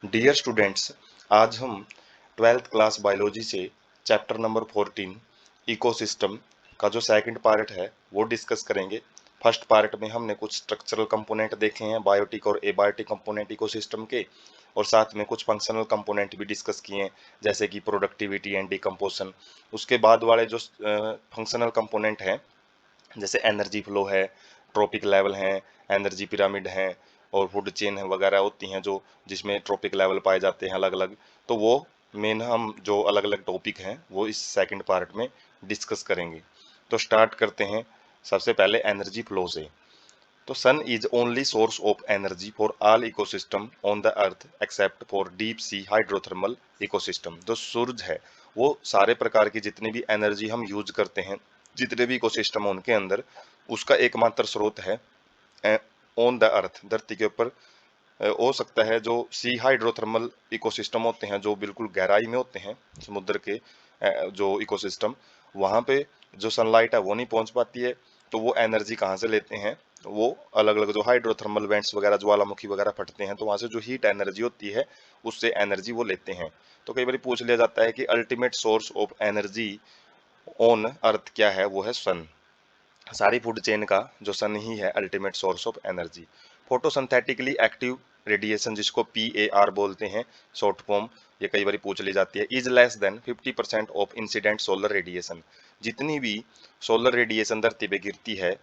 Dear students, आज हम twelfth class biology से चैप्टर नंबर 14 इकोसिस्टम का जो सेकंड पार्ट है वो डिस्कस करेंगे। फर्स्ट पार्ट में हमने कुछ स्ट्रक्चरल कंपोनेंट देखे हैं, बायोटिक और एबायोटिक कंपोनेंट इकोसिस्टम के, और साथ में कुछ फंक्शनल कंपोनेंट भी डिस्कस किए हैं, जैसे कि प्रोडक्टिविटी एंड डिकम्पोजिशन। उसके बाद वाले जो फंक्शनल कंपोनेंट हैं, जैसे एनर्जी फ्लो है, ट्रॉपिक लेवल हैं, एनर्जी पिरामिड हैं, और फूड चेन वगैरह होती हैं जो जिसमें ट्रॉपिक लेवल पाए जाते हैं अलग अलग। तो वो मेन हम जो अलग अलग टॉपिक हैं वो इस सेकंड पार्ट में डिस्कस करेंगे। तो स्टार्ट करते हैं सबसे पहले एनर्जी फ्लो से। तो sun is only source of energy for all ecosystem on the earth except for deep sea hydrothermal ecosystem. जो सूरज है वो सारे प्रकार की जितनी भी एनर्जी हम यूज करते हैं, जितने भी इकोसिस्टम उनके अंदर, उसका एकमात्र स्रोत है ऑन द अर्थ, धरती के ऊपर। हो सकता है जो सी हाइड्रोथर्मल इकोसिस्टम होते हैं जो बिल्कुल गहराई में होते हैं समुद्र के, जो इकोसिस्टम, वहाँ पे जो सनलाइट है वो नहीं पहुंच पाती है। तो वो एनर्जी कहाँ से लेते हैं? वो अलग अलग जो हाइड्रोथर्मल वेंट्स वगैरह, ज्वालामुखी वगैरह फटते हैं तो वहाँ से जो हीट एनर्जी होती है उससे एनर्जी वो लेते हैं। तो कई बार पूछ लिया जाता है कि ultimate source of energy on earth क्या है? वो है सन। सारी फूड चेन का जो सन ही है ultimate source of energy. Photosynthetically active radiation, जिसको PAR बोलते हैं शॉर्ट फॉर्म, ये कई बार पूछ ली जाती है, is less than 50% of incident solar radiation. जितनी भी सोलर रेडिएशन धरती पे गिरती है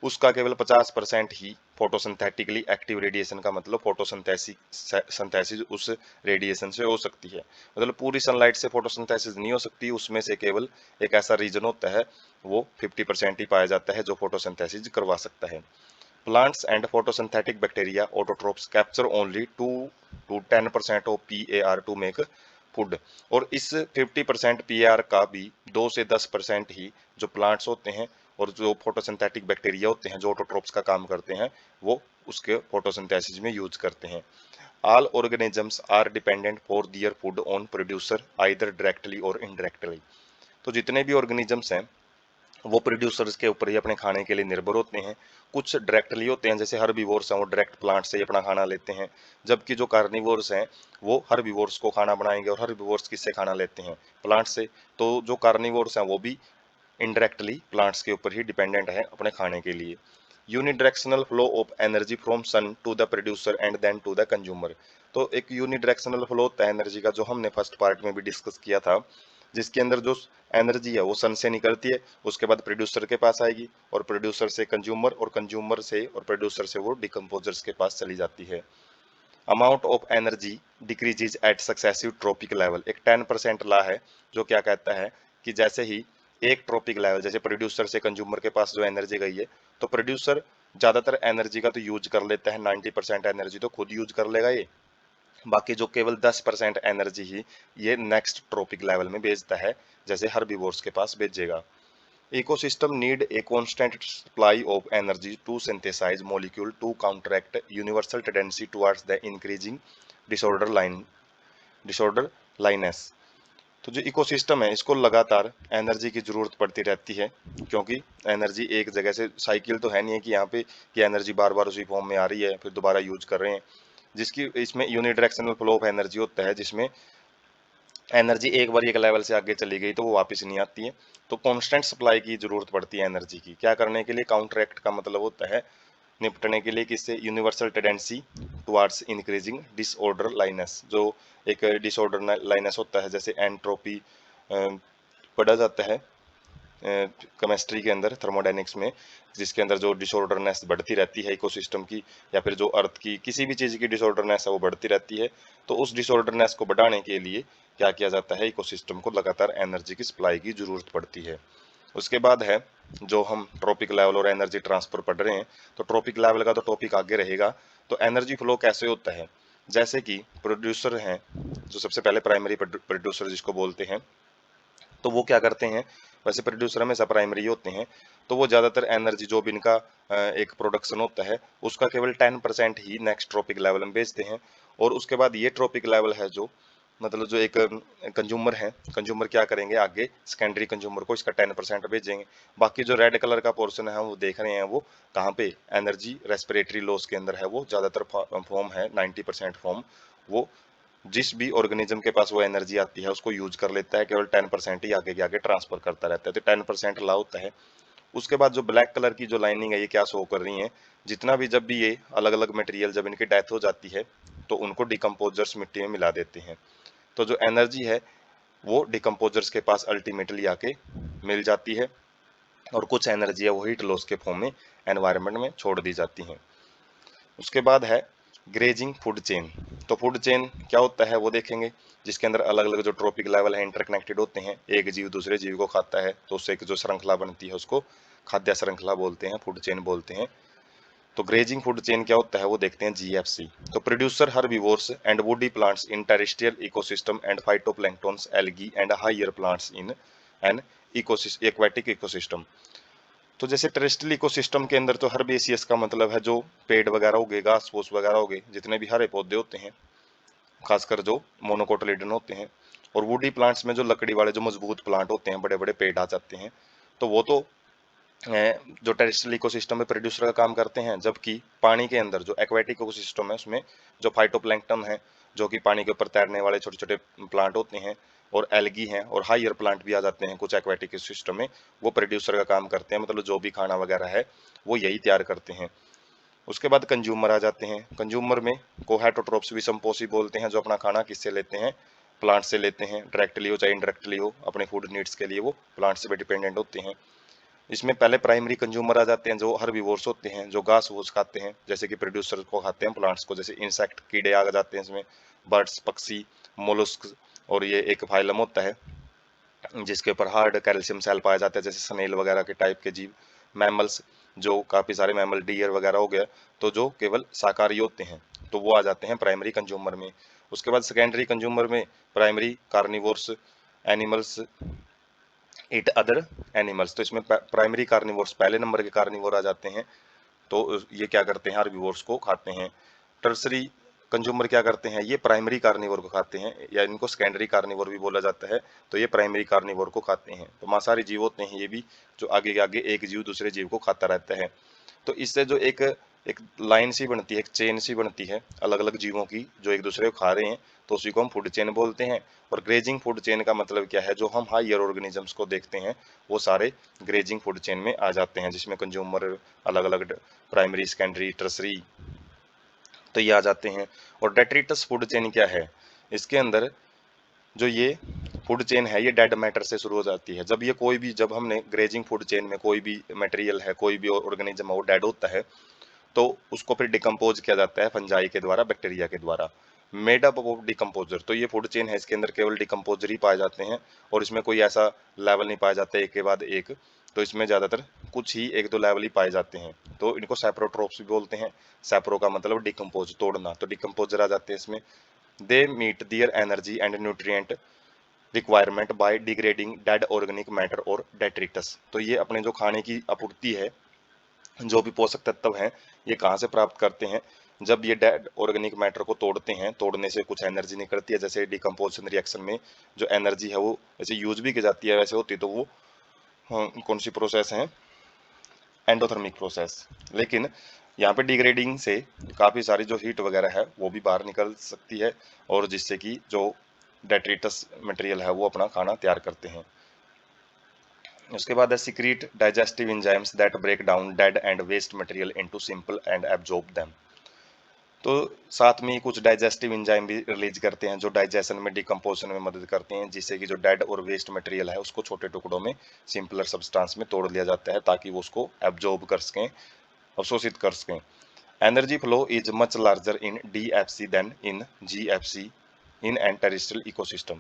उसका केवल 50% ही फोटोसिंथेटिकली एक्टिव रेडिएशन का मतलब फोटोसिंथेसिस उस रेडिएशन से हो सकती है। मतलब पूरी सनलाइट से फोटोसिंथेसिस नहीं हो सकती, उसमें से केवल एक ऐसा रीजन होता है, वो 50% ही पाया जाता है जो फोटोसिंथेसिस करवा सकता है। Plants and photosynthetic bacteria autotrophs capture only 2 to 10% of PAR to make food. और इस 50% PAR का भी 2 से 10% ही जो प्लांट्स होते हैं और जो फोटोसिंथेटिक बैक्टीरिया होते हैं जो ऑटोट्रोप्स का काम करते हैं, वो उसके फोटोसिंथेसिस में यूज करते हैं। All organisms are dependent for their food on producer either directly और इनडायरेक्टली। तो जितने भी ऑर्गेनिजम्स हैं वो प्रोड्यूसर्स के ऊपर ही अपने खाने के लिए निर्भर होते हैं। कुछ डायरेक्टली होते हैं, जैसे हर्बीवोर्स हैं, वो डायरेक्ट प्लांट से ही अपना खाना लेते हैं। जबकि जो कार्निवोर्स हैं वो हर्बीवोर्स को खाना बनाएंगे, और हर्बीवोर्स किससे खाना लेते हैं? प्लांट से। तो जो कार्निवोर्स हैं वो भी इनडायरेक्टली प्लांट्स के ऊपर ही डिपेंडेंट है अपने खाने के लिए। Unidirectional flow of energy from sun to the producer and then to the consumer. तो एक यूनिडायरेक्शनल फ्लो होता है एनर्जी का, जो हमने फर्स्ट पार्ट में भी डिस्कस किया था, जिसके अंदर जो एनर्जी है वो सन से निकलती है, उसके बाद प्रोड्यूसर के पास आएगी, और प्रोड्यूसर से कंज्यूमर, और कंज्यूमर से और प्रोड्यूसर से वो डिकम्पोजर्स के पास चली जाती है। Amount of energy decreases at successive trophic level. एक 10% ला है जो क्या कहता है कि जैसे ही एक ट्रॉपिक लेवल, जैसे प्रोड्यूसर से कंज्यूमर के पास जो एनर्जी गई है, तो प्रोड्यूसर ज्यादातर एनर्जी का तो यूज कर लेता है, 90% एनर्जी तो खुद यूज कर लेगा ये। बाकी जो केवल 10% एनर्जी ही ये नेक्स्ट ट्रॉपिक लेवल में भेजता है, जैसे हर्बीवोर्स के पास भेजेगा। Ecosystem need a constant supply of energy to synthesize molecule to counteract universal tendency towards the increasing disorder disorder liness। तो जो इकोसिस्टम है इसको लगातार एनर्जी की जरूरत पड़ती रहती है, क्योंकि एनर्जी एक जगह से, साइकिल तो है नहीं है कि यहाँ पे कि एनर्जी बार बार उसी फॉर्म में आ रही है फिर दोबारा यूज कर रहे हैं। जिसकी इसमें यूनिडायरेक्शनल फ्लो ऑफ एनर्जी होता है, जिसमें एनर्जी एक बार एक लेवल से आगे चली गई तो वो वापस नहीं आती है। तो कांस्टेंट सप्लाई की जरूरत पड़ती है एनर्जी की, क्या करने के लिए? काउंटरएक्ट का मतलब होता है निपटने के लिए, किससे? Universal tendency towards increasing disorderliness. जो एक डिसऑर्डर लाइनेस होता है, जैसे एंट्रोपी पढ़ा जाता है केमिस्ट्री के अंदर, थर्मोडायनिक्स में, जिसके अंदर जो डिसऑर्डरनेस बढ़ती रहती है इकोसिस्टम की, या फिर जो अर्थ की किसी भी चीज़ की डिसऑर्डरनेस है वो बढ़ती रहती है। तो उस डिसऑर्डरनेस को बढ़ाने के लिए क्या किया जाता है? इकोसिस्टम को लगातार एनर्जी की सप्लाई की जरूरत पड़ती है। उसके बाद है जो हम ट्रॉपिक लेवल और एनर्जी ट्रांसफर पढ़ रहे हैं, तो ट्रॉपिक लेवल का तो टॉपिक आगे रहेगा। तो एनर्जी फ्लो कैसे होता है? जैसे कि प्रोड्यूसर हैं, जो सबसे पहले प्राइमरी प्रोड्यूसर जिसको बोलते हैं, तो वो क्या करते हैं? वैसे प्रोड्यूसर हमेशा प्राइमरी होते हैं, तो वो ज़्यादातर एनर्जी जो भी इनका एक प्रोडक्शन होता है उसका केवल 10% ही नेक्स्ट ट्रॉपिक लेवल में भेजते हैं। और उसके बाद ये ट्रॉपिक लेवल है जो, मतलब जो एक कंज्यूमर है, कंज्यूमर क्या करेंगे आगे? सेकेंडरी कंज्यूमर को इसका 10% भेजेंगे। बाकी जो रेड कलर का पोर्शन है वो देख रहे हैं, वो कहाँ पे? एनर्जी रेस्पिरेटरी लॉस के अंदर है, वो ज़्यादातर फॉर्म है, 90% फॉर्म वो जिस भी ऑर्गेनिज्म के पास वो एनर्जी आती है उसको यूज कर लेता है, केवल 10% ही आगे के आगे ट्रांसफर करता रहता है, तो 10% अलाउ होता है। उसके बाद जो ब्लैक कलर की जो लाइनिंग है ये क्या शो कर रही है, जितना भी जब भी ये अलग अलग मटेरियल जब इनकी डेथ हो जाती है तो उनको डिकम्पोजर्स मिट्टी में मिला देते हैं। तो जो एनर्जी है वो डिकम्पोजर्स के पास अल्टीमेटली आके मिल जाती है, और कुछ एनर्जी है वो हीट लॉस के फॉर्म में एनवायरनमेंट में छोड़ दी जाती है। उसके बाद है ग्रेजिंग फूड चेन। तो फूड चेन क्या होता है वो देखेंगे, जिसके अंदर अलग अलग जो ट्रॉपिक लेवल है इंटरकनेक्टेड होते हैं, एक जीव दूसरे जीव को खाता है तो उससे एक जो श्रृंखला बनती है उसको खाद्य श्रृंखला बोलते हैं, फूड चेन बोलते हैं। तो ग्रेजिंग फूड चेन क्या होता है वो देखते हैं, जीएफसी। तो producer herbivores and woody plants in terrestrial ecosystem and phytoplanktons algae and higher plants in an aquatic ecosystem. तो जैसे टेरेस्ट्रियल इकोसिस्टम के अंदर तो हर्बेसियस का मतलब है जो पेड़ वगैरह हो गए, घास फूस वगैरह हो गए, जितने भी हरे पौधे होते हैं, खासकर जो मोनोकोटिलेडन होते हैं। और वुडी प्लांट्स में जो लकड़ी वाले जो मजबूत प्लांट होते हैं, बड़े बड़े पेड़ आ जाते हैं, तो वो तो जो टेरेस्ट्रियल इकोसिस्टम में प्रोड्यूसर का काम करते हैं। जबकि पानी के अंदर जो एक्वेटिक इकोसिस्टम है उसमें जो फाइटोप्लैंक्टन है, जो कि पानी के ऊपर तैरने वाले छोटे छोटे प्लांट होते हैं, और एल्गी हैं और हायर प्लांट भी आ जाते हैं कुछ एक्वेटिक सिस्टम में, वो प्रोड्यूसर का काम करते हैं, मतलब जो भी खाना वगैरह है वो यही तैयार करते हैं। उसके बाद कंज्यूमर आ जाते हैं। कंज्यूमर में को हेटरोट्रोप्स विसम्पोसी बोलते हैं, जो अपना खाना किससे लेते हैं, प्लांट से लेते हैं, डायरेक्टली हो चाहे इनडायरेक्टली हो, अपने फूड नीड्स के लिए वो प्लांट से भी डिपेंडेंट होते हैं। इसमें पहले प्राइमरी कंज्यूमर आ जाते हैं जो हर्बीवोर्स होते हैं, जो घास फूस खाते हैं, जैसे कि प्रोड्यूसर को खाते हैं प्लांट्स को, जैसे इंसेक्ट कीड़े आ जाते हैं इसमें, बर्ड्स पक्षी, मोलस्क, और ये एक फाइलम होता है जिसके ऊपर हार्ड कैल्शियम सेल पाया जाता है, जैसे स्नेल वगैरह के टाइप के जीव। मैमल्स, जो काफ़ी सारे मैमल, डियर वगैरह हो गया, तो जो केवल शाकाहारी होते हैं, तो वो आ जाते हैं प्राइमरी कंज्यूमर में। उसके बाद सेकेंडरी कंज्यूमर में primary carnivores animals eat other animals. तो इसमें प्राइमरी कार्निवोर्स पहले नंबर के कार्निवोर आ जाते हैं, तो ये क्या करते हैं, हार्बीवोर्स को खाते हैं। टर्सरी कंज्यूमर क्या करते हैं, ये प्राइमरी कार्निवोर को खाते हैं, या इनको सेकेंडरी कार्निवोर भी बोला जाता है, तो ये प्राइमरी कार्निवोर को खाते हैं। तो मांसाहारी जीव होते हैं ये भी, जो आगे आगे एक जीव दूसरे जीव को खाता रहता है। तो इससे जो एक एक लाइन सी बनती है, एक चेन सी बनती है अलग अलग जीवों की जो एक दूसरे को खा रहे हैं, तो उसी को हम फूड चेन बोलते हैं। और ग्रेजिंग फूड चेन का मतलब क्या है, जो हम हायर ऑर्गेनिजम्स को देखते हैं वो सारे ग्रेजिंग फूड चेन में आ जाते हैं, जिसमें कंज्यूमर अलग अलग प्राइमरी सेकेंडरी टर्सरी, तो ये आ जाते हैं। और डेट्रिटस फूड चेन क्या है, इसके अंदर जो ये फूड चेन है ये डेड मैटर से शुरू हो जाती है। जब ये कोई भी, जब हमने ग्रेजिंग फूड चेन में कोई भी मटेरियल है, कोई भी ऑर्गेनिज्म है वो डेड होता है, तो उसको फिर डिकम्पोज किया जाता है फंजाई के द्वारा, बैक्टीरिया के द्वारा, मेड अप ऑफ डिकम्पोजर। तो ये फूड चेन है, इसके अंदर केवल डिकम्पोजर ही पाए जाते हैं, और इसमें कोई ऐसा लेवल नहीं पाया जाता एक के बाद एक। तो इसमें ज़्यादातर कुछ ही एक दो लेवल ही पाए जाते हैं, तो इनको सैप्रोट्रोप्स भी बोलते हैं। सैप्रो का मतलब डिकम्पोज, तोड़ना, तो डिकम्पोजर आ जाते हैं इसमें। They meet their energy and nutrient requirement by degrading dead organic matter और डेट्रिटस। तो ये अपने जो खाने की आपूर्ति है, जो भी पोषक तत्व हैं, ये कहाँ से प्राप्त करते हैं, जब ये डेड ऑर्गेनिक मैटर को तोड़ते हैं, तोड़ने से कुछ एनर्जी निकलती है, जैसे डिकम्पोजिशन रिएक्शन में जो एनर्जी है वो जैसे यूज भी की जाती है वैसे होती, तो वो कौन सी प्रोसेस है, एंडोथर्मिक प्रोसेस। लेकिन यहाँ पे डिग्रेडिंग से काफ़ी सारी जो हीट वगैरह है वो भी बाहर निकल सकती है, और जिससे कि जो डेट्रिटस मटेरियल है वो अपना खाना तैयार करते हैं। उसके बाद है secrete digestive enzymes that break down dead and waste material into simple and absorb them. तो साथ में ही कुछ डाइजेस्टिव एंजाइम भी रिलीज करते हैं जो डाइजेशन में, डिकम्पोजिशन में मदद करते हैं, जिससे कि जो डेड और वेस्ट मटेरियल है उसको छोटे टुकड़ों में, सिंपलर सब्सटेंस में तोड़ लिया जाता है, ताकि वो उसको एब्जॉर्ब कर सकें, अवशोषित कर सकें। Energy flow is much larger in DFC than in GFC in an terrestrial ecosystem.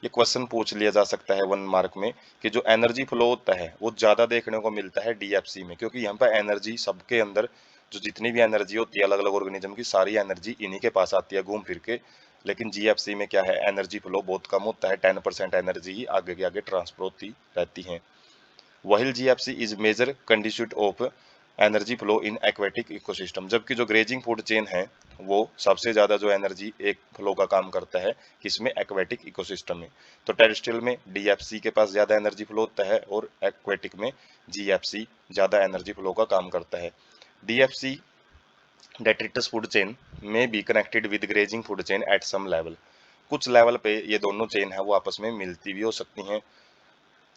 ये क्वेश्चन पूछ लिया जा सकता है 1 मार्क में, कि जो एनर्जी फ्लो होता है वो ज़्यादा देखने को मिलता है DFC में, क्योंकि यहाँ पर एनर्जी सबके अंदर, जो जितनी भी एनर्जी होती है अलग अलग ऑर्गेनिज्म की, सारी एनर्जी इन्हीं के पास आती है घूम फिर के। लेकिन GFC में क्या है, एनर्जी फ्लो बहुत कम होता है, 10% एनर्जी ही आगे के आगे ट्रांसफर होती रहती है। While GFC is major condition of energy flow in aquatic ecosystem. जबकि जो ग्रेजिंग फूड चेन है वो सबसे ज़्यादा जो एनर्जी एक फ्लो का काम करता है किसमें, एक्वेटिक इकोसिस्टम में। तो टेरेस्ट्रियल में DFC के पास ज़्यादा एनर्जी फ्लो होता है, और एक्वेटिक में GFC ज़्यादा एनर्जी फ्लो का काम करता है। DFC डेट्रिटस फूड चेन में be connected with grazing food chain at some level. कुछ लेवल पे ये दोनों चेन है वो आपस में मिलती भी हो सकती हैं।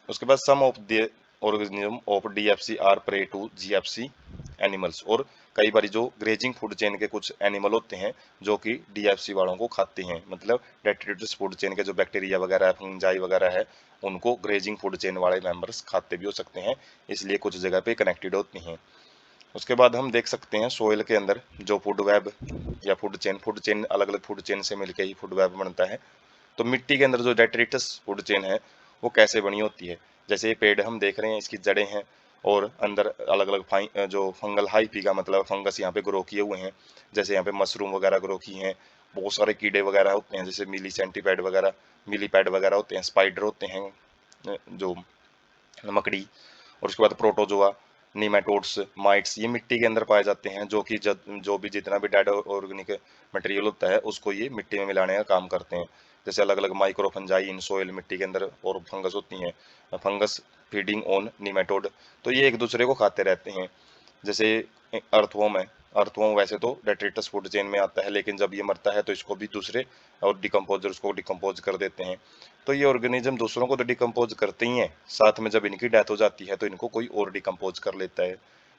उसके बाद some of the organism of DFC are prey to GFC animals, और कई बार जो ग्रेजिंग फूड चेन के कुछ एनिमल होते हैं जो कि डीएफसी वालों को खाते हैं, मतलब डेट्रिटस फूड चेन के जो बैक्टीरिया वगैरह है, फंजाई वगैरह है, उनको ग्रेजिंग फूड चेन वाले मेंबर्स खाते भी हो सकते हैं, इसलिए कुछ जगह पे कनेक्टेड होती हैं। उसके बाद हम देख सकते हैं सोइल के अंदर जो फूड वेब या फूड चेन अलग अलग फूड चेन से मिलकर ही फूड वेब बनता है। तो मिट्टी के अंदर जो डेट्रिटस फूड चेन है वो कैसे बनी होती है। जैसे ये पेड़ हम देख रहे हैं, इसकी जड़ें हैं और अंदर अलग अलग जो फंगल हाइफी का मतलब फंगस यहाँ पे ग्रो किए हुए हैं। जैसे यहाँ पे मशरूम वगैरह ग्रो की हैं, बहुत सारे कीड़े वगैरह होते हैं, जैसे मिलीपैड वगैरह होते हैं, स्पाइडर होते हैं, जो मकड़ी, और उसके बाद प्रोटोजोआ, नीमेटोड्स, माइट्स, ये मिट्टी के अंदर पाए जाते हैं, जो कि जो भी जितना भी डेड ऑर्गेनिक मटेरियल होता है उसको ये मिट्टी में मिलाने का काम करते हैं। जैसे अलग अलग माइक्रो फंजाई इन सोइल मिट्टी के अंदर और फंगस होती हैं, फंगस फीडिंग ऑन नीमेटोड, तो ये एक दूसरे को खाते रहते हैं। जैसे अर्थवॉर्म है, अर्थवॉर्म वैसे तो डेट्रिटस फूड चेन में आता है, लेकिन जब ये मरता है तो इसको भी दूसरे और डिकम्पोजर उसको डिकम्पोज कर देते हैं। तो ये ऑर्गेनिज्म दूसरों को तो डिकम्पोज करते ही हैं, साथ में जब इनकी डेथ हो जाती है तो इनको कोई और डिकम्पोज कर लेता है।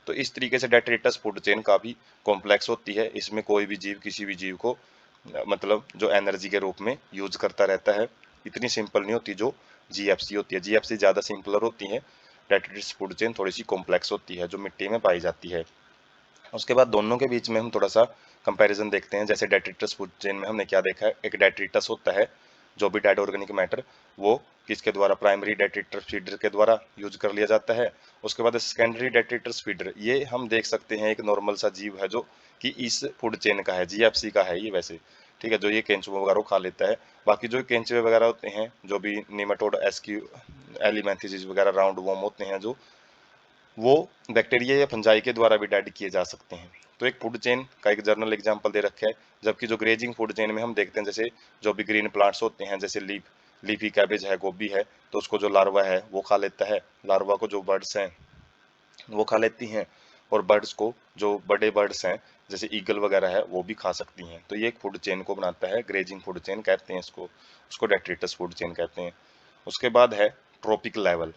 तो इस तरीके से डेट्रिटस फूड चेन काफी कॉम्प्लेक्स होती है, इसमें कोई भी जीव किसी भी जीव को मतलब जो एनर्जी के रूप में यूज करता रहता है। इतनी सिंपल नहीं होती जो जीएफसी होती है, जीएफसी ज्यादा सिंपलर होती है, डेट्रिटस फूड चेन थोड़ी सी कॉम्प्लेक्स होती है जो मिट्टी में पाई जाती है। उसके बाद दोनों के बीच में हम थोड़ा सा कंपैरिजन देखते हैं। जैसे डेट्रिटस फूड चेन में हमने क्या देखा है, एक डेट्रिटस होता है जो भी डेड ऑर्गेनिक मैटर वो किसके द्वारा, प्राइमरी डेट्रिटस फीडर के द्वारा यूज कर लिया जाता है। उसके बाद सेकेंडरी डेट्रिटस फीडर, ये हम देख सकते हैं एक नॉर्मल सा जीव है जो कि इस फूड चेन का है, जीएफसी का है ये वैसे, ठीक है, जो ये केंचुए वगैरह खा लेता है। बाकी जो केंचुए वगैरह होते हैं, जो भी निमेटोड एस्क्यू एलिमेंथिस वगैरह राउंड वॉर्म होते हैं, जो वो बैक्टीरिया या फंजाई के द्वारा भी डेड किए जा सकते हैं। तो एक फूड चेन का एक जर्नल एग्जांपल दे रखा है। जबकि जो ग्रेजिंग फूड चेन में हम देखते हैं, जैसे जो भी ग्रीन प्लांट्स होते हैं, जैसे लीफी कैबेज है, गोभी है, तो उसको जो लार्वा है वो खा लेता है, लार्वा को जो बर्ड्स हैं वो खा लेती हैं, और बर्ड्स को जो बड़े बर्ड्स हैं जैसे ईगल वगैरह है वो भी खा सकती हैं। तो ये एक फूड चेन को बनाता है, ग्रेजिंग फूड चेन कहते हैं इसको, उसको डेट्रिटस फूड चेन कहते हैं। उसके बाद है ट्रॉपिक लेवल।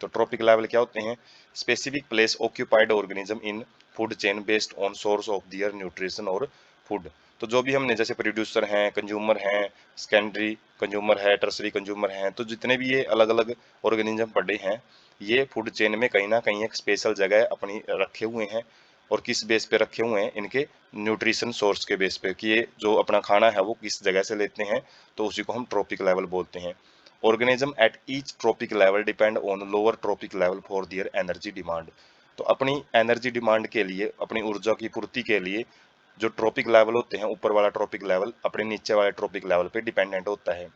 तो ट्रॉपिक लेवल क्या होते हैं, specific place occupied organism in food chain based on source of their nutrition और फूड। तो जो भी हमने जैसे प्रोड्यूसर हैं, कंज्यूमर हैं, सेकेंडरी कंज्यूमर है, टर्सरी कंज्यूमर हैं, तो जितने भी ये अलग अलग ऑर्गेनिज्म पड़े हैं, ये फूड चेन में कहीं ना कहीं एक स्पेशल जगह अपनी रखे हुए हैं। और किस बेस पे रखे हुए हैं, इनके न्यूट्रिशन सोर्स के बेस पे, कि ये जो अपना खाना है वो किस जगह से लेते हैं, तो उसी को हम ट्रॉपिक लेवल बोलते हैं। Organism at each trophic level depend on lower trophic level for their energy demand. तो अपनी एनर्जी डिमांड के लिए, अपनी ऊर्जा की पूर्ति के लिए जो ट्रॉपिक लेवल होते हैं, ऊपर वाला ट्रॉपिक लेवल अपने नीचे वाले ट्रॉपिक लेवल पे डिपेंडेंट होता है।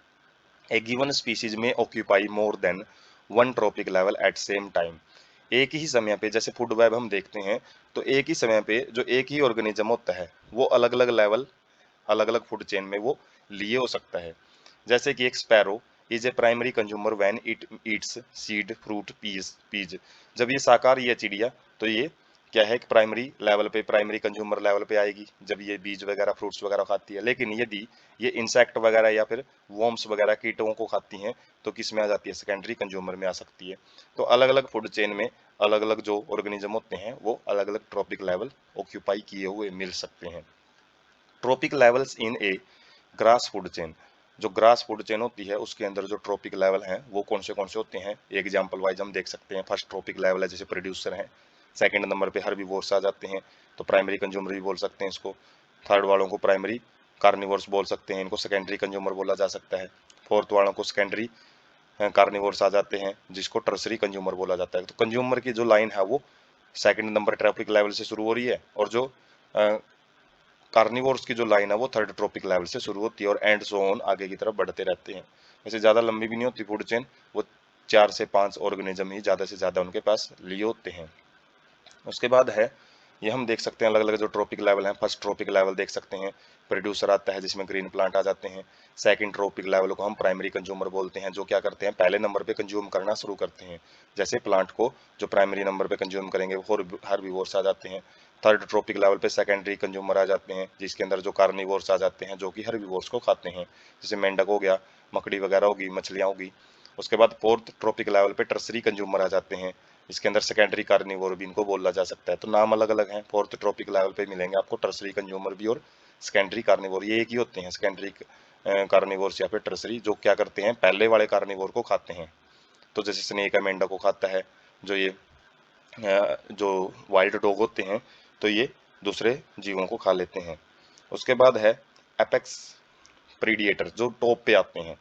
A given species may occupy more than one trophic level at same time. एक ही समय पे, जैसे फूड वेब हम देखते हैं, तो एक ही समय पे जो एक ही ऑर्गेनिज्म होता है वो अलग अलग लेवल, अलग अलग फूड चेन में वो लिए हो सकता है। जैसे कि एक sparrow is a primary consumer when it eats seed fruit peas. जब ये शाकाहारी है चिड़िया, तो ये क्या है, एक प्राइमरी लेवल पे, प्राइमरी कंज्यूमर लेवल पे आएगी जब ये बीज वगैरह फ्रूट्स वगैरह खाती है। लेकिन यदि ये इंसेक्ट वगैरह या फिर वॉर्म्स वगैरह कीटों को खाती हैं, तो किस में आ जाती है, सेकेंडरी कंज्यूमर में आ सकती है। तो अलग अलग फूड चेन में अलग अलग जो ऑर्गेनिज्म होते हैं वो अलग अलग ट्रॉपिक लेवल ऑक्यूपाई किए हुए मिल सकते हैं। Trophic levels in A grass food chain, जो ग्रास फूड चेन होती है उसके अंदर जो ट्रॉपिक लेवल हैं वो कौन से होते हैं, एग्जाम्पल वाइज हम देख सकते हैं। फर्स्ट ट्रॉपिक लेवल है जैसे प्रोड्यूसर हैं, सेकंड नंबर पे हर्बीवोर्स आ जाते हैं, तो प्राइमरी कंज्यूमर भी बोल सकते हैं इसको। थर्ड वालों को प्राइमरी कार्निवोर्स बोल सकते हैं, इनको सेकेंडरी कंज्यूमर बोला जा सकता है। फोर्थ वालों को सेकेंडरी कार्निवोर्स आ जाते हैं, जिसको टर्सरी कंज्यूमर बोला जाता है। तो कंज्यूमर की जो लाइन है वो सेकंड नंबर ट्रॉपिक लेवल से शुरू हो रही है, और जो कार्निवोर्स की जो लाइन है वो थर्ड ट्रॉपिक लेवल से शुरू होती है, और एंड सो ऑन आगे की तरफ बढ़ते रहते हैं। वैसे ज़्यादा लंबी भी नहीं होती फूड चेन, वो 4 से 5 ऑर्गेनिज्म ही ज़्यादा से ज़्यादा उनके पास लिए होते हैं। उसके बाद है, ये हम देख सकते हैं अलग अलग जो ट्रॉपिक लेवल हैं। फर्स्ट ट्रॉपिक लेवल देख सकते हैं, प्रोड्यूसर आता है जिसमें ग्रीन प्लांट आ जाते हैं। सेकंड ट्रॉपिक लेवल को हम प्राइमरी कंज्यूमर बोलते हैं, जो क्या करते हैं, पहले नंबर पे कंज्यूम करना शुरू करते हैं। जैसे प्लांट को जो प्राइमरी नंबर पे कंज्यूम करेंगे वो हर्बीवोर्स आ जाते हैं। थर्ड ट्रॉपिक लेवल पे सेकेंडरी कंज्यूमर आ जाते हैं, जिसके अंदर जो कार्निवोर्स आ जाते हैं, जो कि हर्बीवोर्स को खाते हैं, जैसे मेंढक हो गया, मकड़ी वगैरह होगी, मछलियाँ होगी। उसके बाद फोर्थ ट्रॉपिक लेवल पे टर्सरी कंज्यूमर आ जाते हैं, इसके अंदर सेकेंडरी कार्निवोर भी इनको बोला जा सकता है। तो नाम अलग अलग हैं। फोर्थ ट्रॉपिक लेवल पे मिलेंगे आपको टर्सरी कंज्यूमर भी और सेकेंडरी कार्निवोर, ये एक ही होते हैं, सेकेंडरी कार्निवोर्स या फिर टर्सरी, जो क्या करते हैं, पहले वाले कार्निवोर को खाते हैं। तो जैसे स्नेक है, मेंढक को खाता है, जो ये जो वाइल्ड डॉग होते हैं, तो ये दूसरे जीवों को खा लेते हैं। उसके बाद है एपेक्स प्रीडिएटर, जो टॉप पे आते हैं।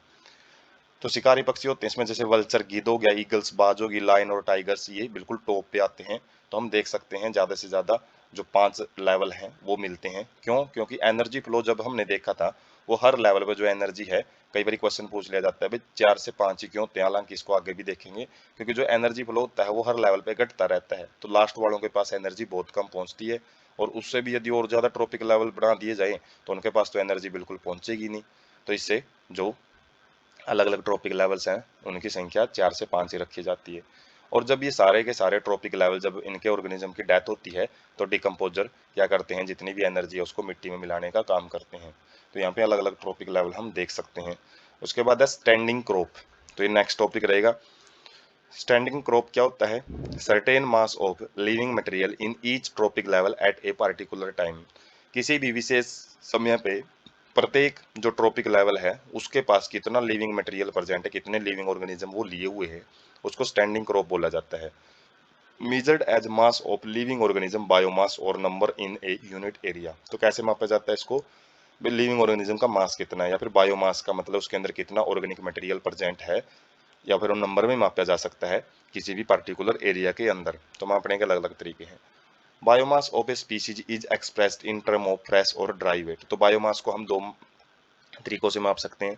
तो शिकारी पक्षी होते हैं इसमें, जैसे वल्चर गिद्ध हो गया, ईगल्स बाज होगी, लायन और टाइगर्स, ये बिल्कुल टॉप पे आते हैं। तो हम देख सकते हैं ज़्यादा से ज़्यादा जो 5 लेवल हैं वो मिलते हैं। क्यों? क्योंकि एनर्जी फ्लो जब हमने देखा था, वो हर लेवल पे जो एनर्जी है, कई बार क्वेश्चन पूछ लिया जाता है भाई 4 से 5 ही क्यों होते हैं, हालांकि इसको आगे भी देखेंगे, क्योंकि जो एनर्जी फ्लो होता है वो हर लेवल पे घटता रहता है। तो लास्ट वालों के पास एनर्जी बहुत कम पहुंचती है, और उससे भी यदि और ज़्यादा ट्रॉपिक लेवल बढ़ा दिए जाए तो उनके पास तो एनर्जी बिल्कुल पहुंचेगी नहीं। तो इससे जो अलग अलग ट्रॉपिक लेवल्स हैं उनकी संख्या 4 से 5 ही रखी जाती है। और जब ये सारे के सारे ट्रॉपिक लेवल, जब इनके ऑर्गेनिज्म की डेथ होती है, तो डिकम्पोजर क्या करते हैं, जितनी भी एनर्जी है उसको मिट्टी में मिलाने का काम करते हैं। तो यहाँ पे अलग अलग ट्रॉपिक लेवल हम देख सकते हैं। उसके बाद है स्टैंडिंग क्रॉप, तो ये नेक्स्ट टॉपिक रहेगा। स्टैंडिंग क्रॉप क्या होता है? Certain mass of living material in each trophic level at a particular time, किसी भी विशेष समय पे प्रत्येक जो ट्रॉपिक लेवल है उसके पास कितना लिविंग मटेरियल प्रेजेंट है, कितने लिविंग ऑर्गेनिज्म वो लिए हुए हैं, उसको स्टैंडिंग क्रॉप बोला जाता है। Measured as mass of living organism, biomass और number in a unit area. तो कैसे मापा जाता है इसको? लिविंग ऑर्गेनिज्म का मास कितना है, या फिर बायोमास का मतलब उसके अंदर कितना ऑर्गेनिक मटेरियल प्रेजेंट है, या फिर उन नंबर में मापा जा सकता है किसी भी पर्टिकुलर एरिया के अंदर। तो मापने के अलग अलग तरीके हैं। Biomass of a species is expressed in term of fresh और ड्राई वेट। तो बायोमास को हम दो तरीकों से माप सकते हैं।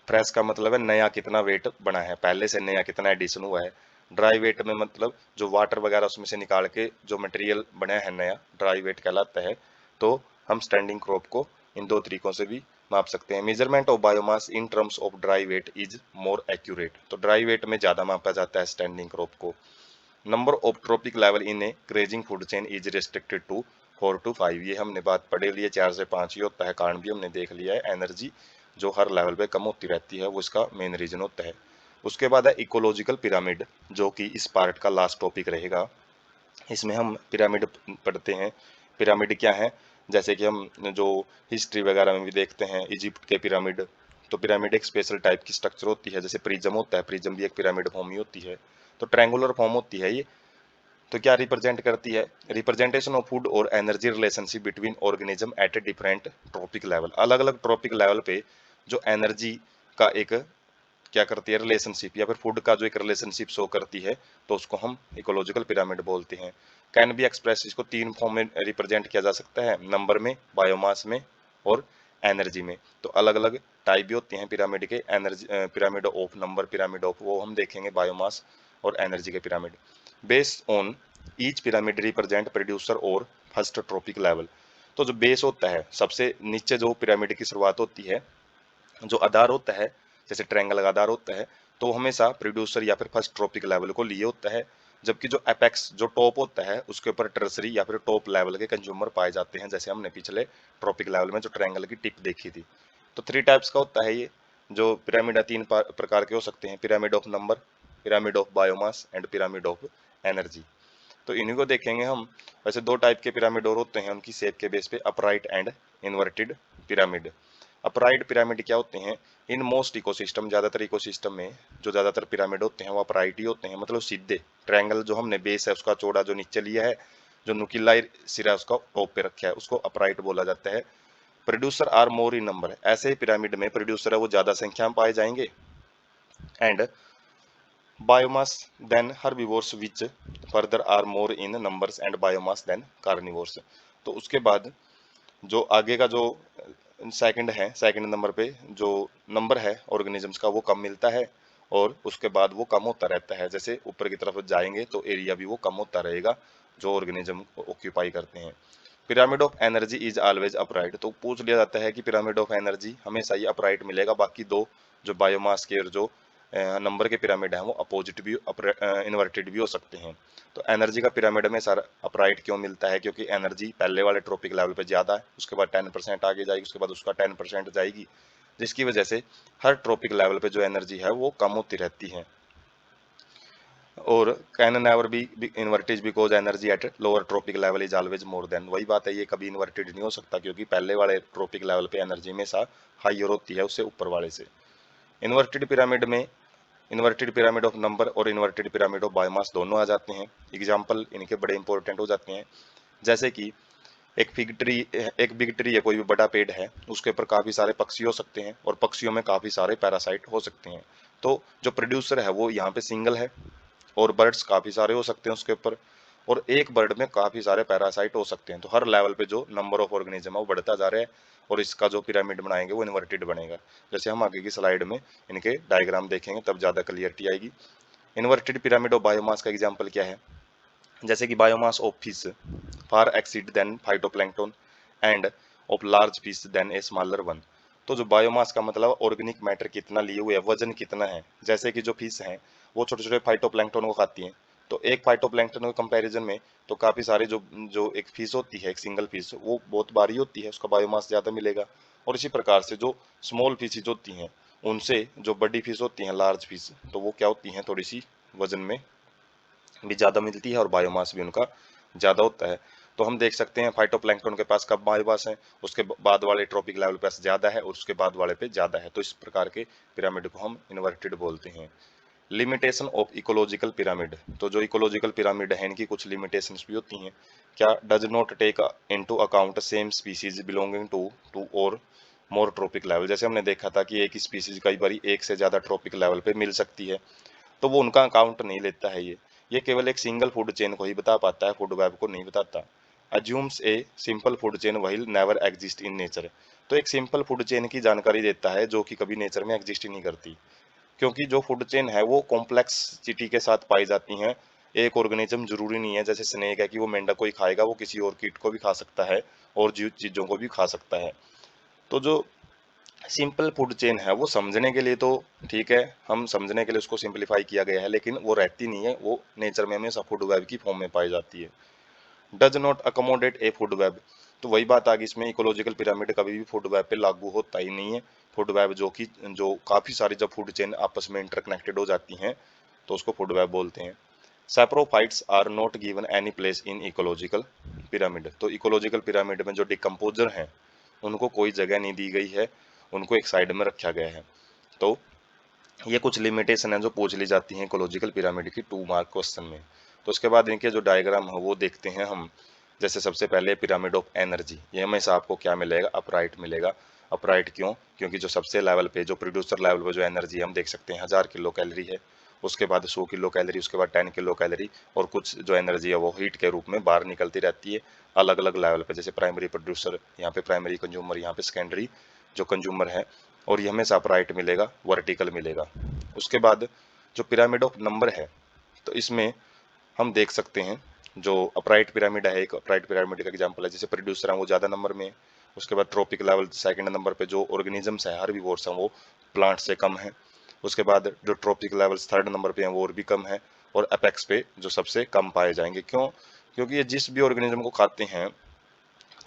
फ्रेश का मतलब है नया कितना वेट बना है, पहले से नया कितना एडिशन हुआ है। ड्राई वेट में मतलब जो वाटर वगैरह उसमें से निकाल के जो मटेरियल बना है नया, ड्राई वेट कहलाता है। तो हम स्टैंडिंग क्रॉप को इन दो तरीकों से भी माप सकते हैं। Measurement of biomass in terms of dry weight is more accurate. तो ड्राई वेट में ज़्यादा मापा जाता है स्टैंडिंग क्रॉप को। Number of trophic level in a grazing food chain is restricted to 4 to 5। ये हमने बात पढ़े लिए 4 से 5 ही होता है, कारण भी हमने देख लिया है। एनर्जी जो हर लेवल पे कम होती रहती है वो इसका मेन रीजन होता है। उसके बाद है इकोलॉजिकल पिरामिड, जो कि इस पार्ट का लास्ट टॉपिक रहेगा। इसमें हम पिरामिड पढ़ते हैं। पिरामिड क्या है? जैसे कि हम जो हिस्ट्री वगैरह में भी देखते हैं, इजिप्ट के पिरामिड। तो पिरामिड एक स्पेशल टाइप की स्ट्रक्चर होती है, जैसे प्रिज्म होता है, प्रिज्म भी एक पिरामिड फॉर्म ही होती है। तो ट्रायंगुलर फॉर्म होती है ये। तो क्या रिप्रेजेंट करती है? रिप्रेजेंटेशन ऑफ फूड और energy relationship between organism eight a different trophic level. अलग अलग ट्रॉपिक लेवल पे जो एनर्जी का एक क्या करती है, रिलेशनशिप, या फिर फूड का जो एक रिलेशनशिप शो करती है, तो उसको हम इकोलॉजिकल पिरामिड बोलते हैं। कैन बी एक्सप्रेस, इसको 3 फॉर्म में रिप्रेजेंट किया जा सकता है, नंबर में, बायोमास में और एनर्जी में। तो अलग अलग टाइप भी होते हैं पिरामिड के। Energy pyramid of number, pyramid of वो हम देखेंगे, बायोमास और एनर्जी के pyramid. Based on each pyramid represent producer और फर्स्ट ट्रॉपिक लेवल। तो जो बेस होता है, सबसे नीचे जो पिरामिड की शुरुआत होती है, जो आधार होता है, जैसे ट्रायंगल का आधार होता है, तो हमेशा प्रोड्यूसर या फिर फर्स्ट ट्रॉपिक लेवल को लिए होता है। जबकि जो एपेक्स, जो टॉप होता है, उसके ऊपर टर्सरी या फिर टॉप लेवल के कंज्यूमर पाए जाते हैं, जैसे हमने पिछले ट्रॉपिक लेवल में जो ट्रायंगल की टिप देखी थी। तो 3 टाइप्स का होता है ये जो पिरामिड है। 3 प्रकार के हो सकते हैं, pyramid of number, pyramid of biomass and pyramid of energy. तो इन्हीं को देखेंगे हम। वैसे 2 टाइप के पिरामिड और होते हैं उनकी शेप के बेस पे, upright and inverted pyramid. Upright pyramid क्या होते हैं? इन मोस्ट इकोसिस्टम, ज्यादातर इकोसिस्टम में जो ज्यादातर पिरामिड होते हैं वो अपराइट ही होते हैं, मतलब सीधे। ट्रायंगल जो हमने बेस है उसका चौड़ा जो नीचे लिया है, जो नुकीला सिरा उसका टॉप पे रखा है, उसको अपराइट बोला जाता है। Producer are more in number, ऐसे पिरामिड में प्रोड्यूसर है वो ज्यादा संख्या में पाए जाएंगे। And biomass than herbivores which further are more in numbers and biomass than carnivores. तो उसके बाद जो आगे का जो सेकंड है, सेकंड नंबर पे जो नंबर है ऑर्गेनिजम्स का वो कम मिलता है, और उसके बाद वो कम होता रहता है। जैसे ऊपर की तरफ जाएंगे तो एरिया भी वो कम होता रहेगा जो ऑर्गेनिज्म ऑक्यूपाई करते हैं। Pyramid of energy is always upright. तो पूछ लिया जाता है कि पिरामिड ऑफ एनर्जी हमेशा ही अपराइट मिलेगा, बाकी दो जो बायोमास के और जो नंबर के पिरामिड हैं वो अपोजिट भी इन्वर्टेड भी हो सकते हैं। तो एनर्जी का पिरामिड में सारा अपराइट क्यों मिलता है, क्योंकि एनर्जी पहले वाले ट्रॉपिक लेवल पे ज़्यादा है, उसके बाद 10% आगे जाएगी, उसके बाद उसका 10% जाएगी, जिसकी वजह से हर ट्रॉपिक लेवल पे जो एनर्जी है वो कम होती रहती है। और can never be inverted because energy at lower trophic level is always more than, वही बात है, ये कभी इन्वर्टेड नहीं हो सकता क्योंकि पहले वाले ट्रॉपिक लेवल पे एनर्जी हमेशा हाइयर होती है उससे ऊपर वाले से। इन्वर्टेड पिरामिड में इन्वर्टेड पिरामिड ऑफ नंबर और इन्वर्टेड पिरामिड ऑफ बायोमास दोनों आ जाते हैं। एग्जाम्पल इनके बड़े इंपॉर्टेंट हो जाते हैं, जैसे कि एक बिग ट्री है, कोई भी बड़ा पेड़ है, उसके ऊपर काफी सारे पक्षी हो सकते हैं और पक्षियों में काफी सारे पैरासाइट हो सकते हैं। तो जो प्रोड्यूसर है वो यहाँ पे सिंगल है और बर्ड्स काफी सारे हो सकते हैं उसके ऊपर, और एक बर्ड में काफी सारे पैरासाइट हो सकते हैं। तो हर लेवल पे जो नंबर ऑफ ऑर्गेनिज्म है वो बढ़ता जा रहा है और इसका जो पिरामिड बनाएंगे वो इन्वर्टेड बनेगा। जैसे हम आगे की स्लाइड में इनके डायग्राम देखेंगे तब ज्यादा क्लियरिटी आएगी। इन्वर्टेड पिरामिड ऑफ बायोमास का एग्जाम्पल क्या है, जैसे कि biomass of fish far exceed than phytoplankton and of large fish than a smaller one. तो जो बायोमास का मतलब ऑर्गेनिक मैटर कितना लिए हुए है, वजन कितना है। जैसे कि जो फिश हैं वो छोटे छोटे फाइटोप्लैंक्टन को खाती हैं, तो एक फाइटोप्लैंक्टन के कंपैरिजन में तो काफी सारे जो जो एक फिश होती है, एक सिंगल फिश, वो बहुत भारी होती है, उसका बायोमास ज्यादा मिलेगा। और इसी प्रकार से जो स्मॉल फिशेज होती हैं उनसे जो बड़ी फिश होती हैं, लार्ज फिश, तो वो क्या होती हैं, थोड़ी सी वजन में भी ज़्यादा मिलती है और बायोमास भी उनका ज़्यादा होता है। तो हम देख सकते हैं फाइटोप्लैंक्टन के पास कब बायोमास है, उसके बाद वाले ट्रॉपिक लेवल पे ज़्यादा है और उसके बाद वाले पे ज़्यादा है। तो इस प्रकार के पिरामिड को हम इन्वर्टेड बोलते हैं। लिमिटेशन ऑफ इकोलॉजिकल पिरामिड, तो जो इकोलॉजिकल पिरामिड है इनकी कुछ लिमिटेशंस भी होती हैं। क्या, does not take into account same species belonging to two और मोर ट्रॉपिक लेवल। जैसे हमने देखा था कि एक स्पीसीज कई बार एक से ज़्यादा ट्रॉपिक लेवल पे मिल सकती है, तो वो उनका अकाउंट नहीं लेता है। ये केवल एक सिंगल फूड चेन को ही बता पाता है, फूड वेब को नहीं बताता। Assumes a simple food chain wheel never exist in nature, तो एक सिंपल फूड चेन की जानकारी देता है जो कि कभी नेचर में एग्जिस्ट ही नहीं करती, क्योंकि जो फूड चेन है वो कॉम्प्लेक्सिटी के साथ पाई जाती हैं। एक ऑर्गेनिज्म जरूरी नहीं है, जैसे स्नेक है कि वो मेंढक को ही खाएगा, वो किसी और कीट को भी खा सकता है और जीव चीजों को भी खा सकता है। तो जो सिंपल फूड चेन है वो समझने के लिए तो ठीक है, हम समझने के लिए उसको सिंपलीफाई किया गया है, लेकिन वो रहती नहीं है, वो नेचर में हमेशा फूड वेब की फॉर्म में पाई जाती है। Does not accommodate A food web, तो वही बात आ गई, इसमें इकोलॉजिकल पिरामिड कभी भी फूड वेब पे लागू होता ही नहीं है। फूड वेब जो काफी सारी जब फूड चेन आपस में इंटरकनेक्टेड हो जाती हैं तो उसको फूड वेब बोलते हैं। Saprophytes are not given any place in ecological pyramid, तो इकोलॉजिकल पिरामिड में जो डिकम्पोजर हैं उनको कोई जगह नहीं दी गई है, उनको एक साइड में रखा गया है। तो ये कुछ लिमिटेशन है जो पूछ ली जाती हैं इकोलॉजिकल पिरामिड की 2 मार्क क्वेश्चन में। तो उसके बाद इनके जो डायग्राम है वो देखते हैं हम। जैसे सबसे पहले पिरामिड ऑफ एनर्जी, ये हमेशा आपको क्या मिलेगा, अपराइट मिलेगा। अपराइट क्यों, क्योंकि जो सबसे लेवल पे जो प्रोड्यूसर लेवल पे जो एनर्जी हम देख सकते हैं 1000 किलो कैलोरी है, उसके बाद 100 किलो कैलोरी, उसके बाद 10 किलो कैलोरी, और कुछ जो एनर्जी है वो हीट के रूप में बाहर निकलती रहती है अलग अलग लेवल पे। जैसे प्राइमरी प्रोड्यूसर, यहाँ पे प्राइमरी कंज्यूमर, यहाँ पे सेकेंडरी जो कंज्यूमर है, और ये हमेशा अपराइट मिलेगा, वर्टिकल मिलेगा। उसके बाद जो पिरामिड ऑफ नंबर है, तो इसमें हम देख सकते हैं जो अपराइट पिरामिड है, एक अपराइट पिरामिड का एग्जांपल है, जैसे प्रोड्यूसर है वो ज़्यादा नंबर में है। उसके बाद ट्रॉपिक लेवल सेकंड नंबर पे जो ऑर्गेनिजम्स है, हर्बीवोर्स हैं, वो प्लांट से कम है। उसके बाद जो ट्रॉपिक लेवल्स थर्ड नंबर पे हैं वो और भी कम है, और अपेक्स पे जो सबसे कम पाए जाएंगे। क्यों, क्योंकि ये जिस भी ऑर्गेनिज्म को खाते हैं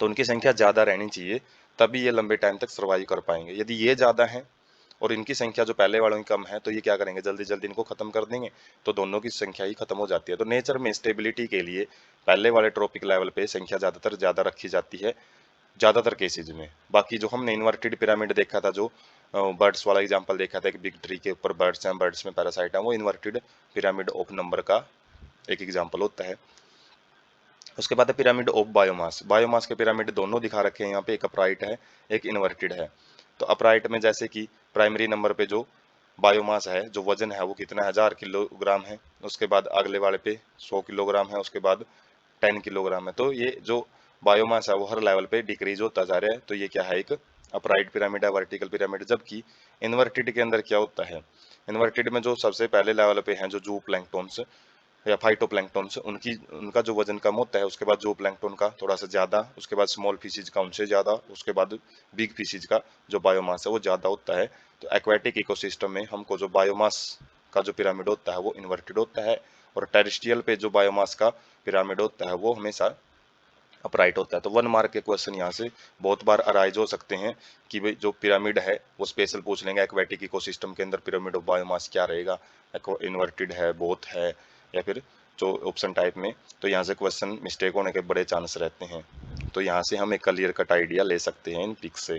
तो उनकी संख्या ज़्यादा रहनी चाहिए, तभी ये लंबे टाइम तक सर्वाइव कर पाएंगे। यदि ये ज़्यादा है और इनकी संख्या जो पहले वालों की कम है, तो ये क्या करेंगे, जल्दी जल्दी इनको खत्म कर देंगे, तो दोनों की संख्या ही खत्म हो जाती है। तो नेचर में स्टेबिलिटी के लिए पहले वाले ट्रॉपिक लेवल पे संख्या ज़्यादातर ज़्यादा रखी जाती है ज़्यादातर केसेज में। बाकी जो हमने इन्वर्टेड पिरामिड देखा था, जो बर्ड्स वाला एग्जाम्पल देखा था, एक बिग ट्री के ऊपर बर्ड्स हैं, बर्ड्स में पैरासाइट है, वो इन्वर्टेड पिरामिड ऑफ नंबर का एक एग्जाम्पल होता है। उसके बाद है पिरामिड ऑफ बायोमास। बायोमास के पिरामिड दोनों दिखा रखे हैं यहाँ पे, एक अपराइट है एक इन्वर्टेड है। तो अपराइट में जैसे कि प्राइमरी नंबर पे जो बायोमास है, जो वजन है वो कितना है, 1000 किलोग्राम है। उसके बाद अगले वाले पे 100 किलोग्राम है, उसके बाद 10 किलोग्राम है। तो ये जो बायोमास है वो हर लेवल पे डिक्रीज होता जा रहा है। तो ये क्या है, एक अपराइट पिरामिड है, वर्टिकल पिरामिड। जबकि इन्वर्टेड के अंदर क्या होता है, इन्वर्टेड में जो सबसे पहले लेवल पे हैं जो जू प्लैंक्टन्स, या फाइटोप्लैंक्टन से, उनका जो वजन कम होता है, उसके बाद जो प्लैंक्टन का थोड़ा सा ज़्यादा, उसके बाद स्मॉल फिशेज का उनसे ज़्यादा, उसके बाद बिग फिशेज का जो बायोमास है वो ज़्यादा होता है। तो एक्वेटिक इकोसिस्टम में हमको जो बायोमास का जो पिरामिड होता है वो इन्वर्टेड होता है, और टेरेस्ट्रियल पे जो बायोमास का पिरामिड होता है वो हमेशा अपराइट होता है। तो 1 मार्क के क्वेश्चन यहाँ से बहुत बार अराइज हो सकते हैं कि भाई जो पिरामिड है वो स्पेशल पूछ लेंगे, एक्वेटिक इकोसिस्टम के अंदर पिरामिड ऑफ बायोमास क्या रहेगा, इन्वर्टेड है, बोथ है, या फिर जो ऑप्शन टाइप में। तो यहाँ से क्वेश्चन मिस्टेक होने के बड़े चांस रहते हैं। तो यहाँ से हम एक क्लियर कट आइडिया ले सकते हैं इन पिक से।